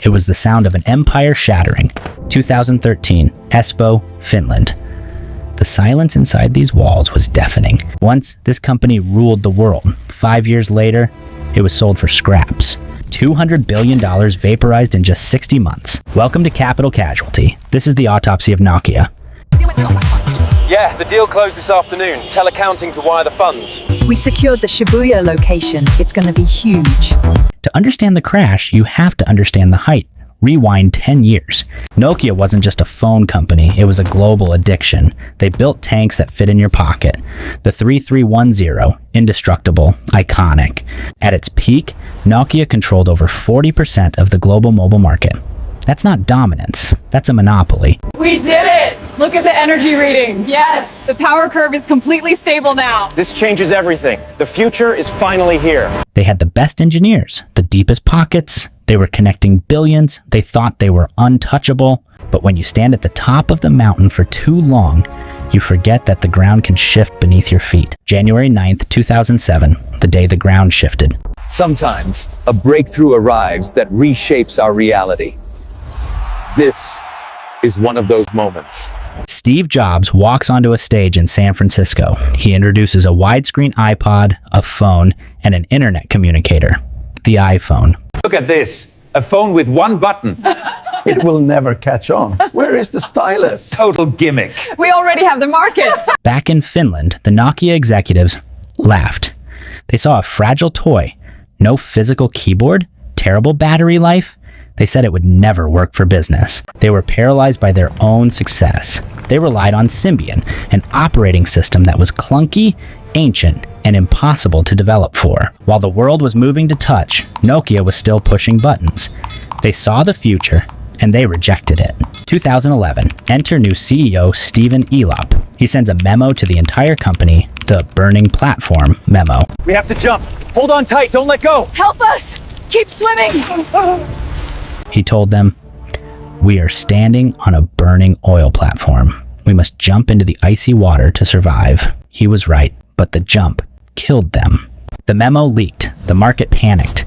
It was the sound of an empire shattering. 2013, Espoo, Finland. The silence inside these walls was deafening. Once, this company ruled the world. 5 years later, it was sold for scraps. $200 billion vaporized in just 60 months. Welcome to Capital Casualty. This is the autopsy of Nokia. Yeah, the deal closed this afternoon. Tell accounting to wire the funds. We secured the Shibuya location. It's going to be huge. To understand the crash, you have to understand the height. Rewind 10 years. Nokia wasn't just a phone company, it was a global addiction. They built tanks that fit in your pocket. The 3310, indestructible, iconic. At its peak, Nokia controlled over 40% of the global mobile market. That's not dominance, that's a monopoly. We did it! Look at the energy readings. Yes, the power curve is completely stable now. This changes everything. The future is finally here. They had the best engineers, the deepest pockets. They were connecting billions. They thought they were untouchable. But when you stand at the top of the mountain for too long, you forget that the ground can shift beneath your feet. January 9th, 2007, the day the ground shifted. Sometimes, a breakthrough arrives that reshapes our reality. This is one of those moments. Steve Jobs walks onto a stage in San Francisco. He introduces a widescreen iPod, a phone, and an internet communicator, the iPhone. Look at this, a phone with one button. It will never catch on. Where is the stylus? Total gimmick. We already have the market. Back in Finland, the Nokia executives laughed. They saw a fragile toy, no physical keyboard, terrible battery life. They said it would never work for business. They were paralyzed by their own success. They relied on Symbian, an operating system that was clunky, ancient, and impossible to develop for. While the world was moving to touch, Nokia was still pushing buttons. They saw the future, and they rejected it. 2011, enter new CEO Stephen Elop. He sends a memo to the entire company, the burning platform memo. We have to jump. Hold on tight, don't let go. Help us! Keep swimming! He told them, "We are standing on a burning oil platform. We must jump into the icy water to survive." He was right, but the jump killed them. The memo leaked. The market panicked.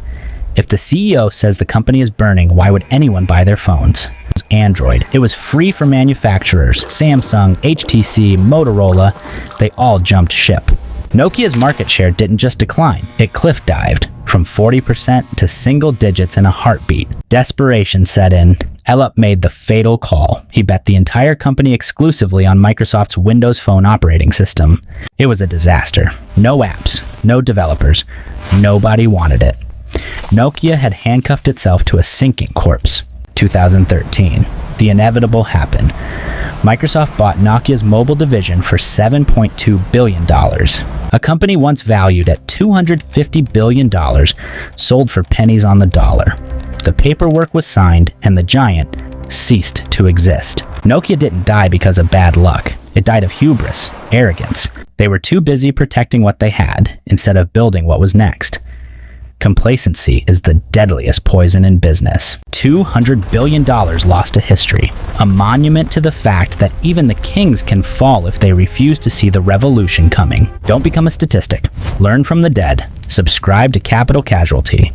If the CEO says the company is burning, why would anyone buy their phones? It was Android. It was free for manufacturers. Samsung, HTC, Motorola, they all jumped ship. Nokia's market share didn't just decline, it cliff dived from 40% to single digits in a heartbeat. Desperation set in. Elop made the fatal call. He bet the entire company exclusively on Microsoft's Windows Phone operating system. It was a disaster. No apps, no developers. Nobody wanted it. Nokia had handcuffed itself to a sinking corpse. 2013. The inevitable happened. Microsoft bought Nokia's mobile division for $7.2 billion. A company once valued at $250 billion sold for pennies on the dollar. The paperwork was signed and the giant ceased to exist. Nokia didn't die because of bad luck. It died of hubris, arrogance. They were too busy protecting what they had instead of building what was next. Complacency is the deadliest poison in business. $200 billion lost to history. A monument to the fact that even the kings can fall if they refuse to see the revolution coming. Don't become a statistic. Learn from the dead. Subscribe to Capital Casualty.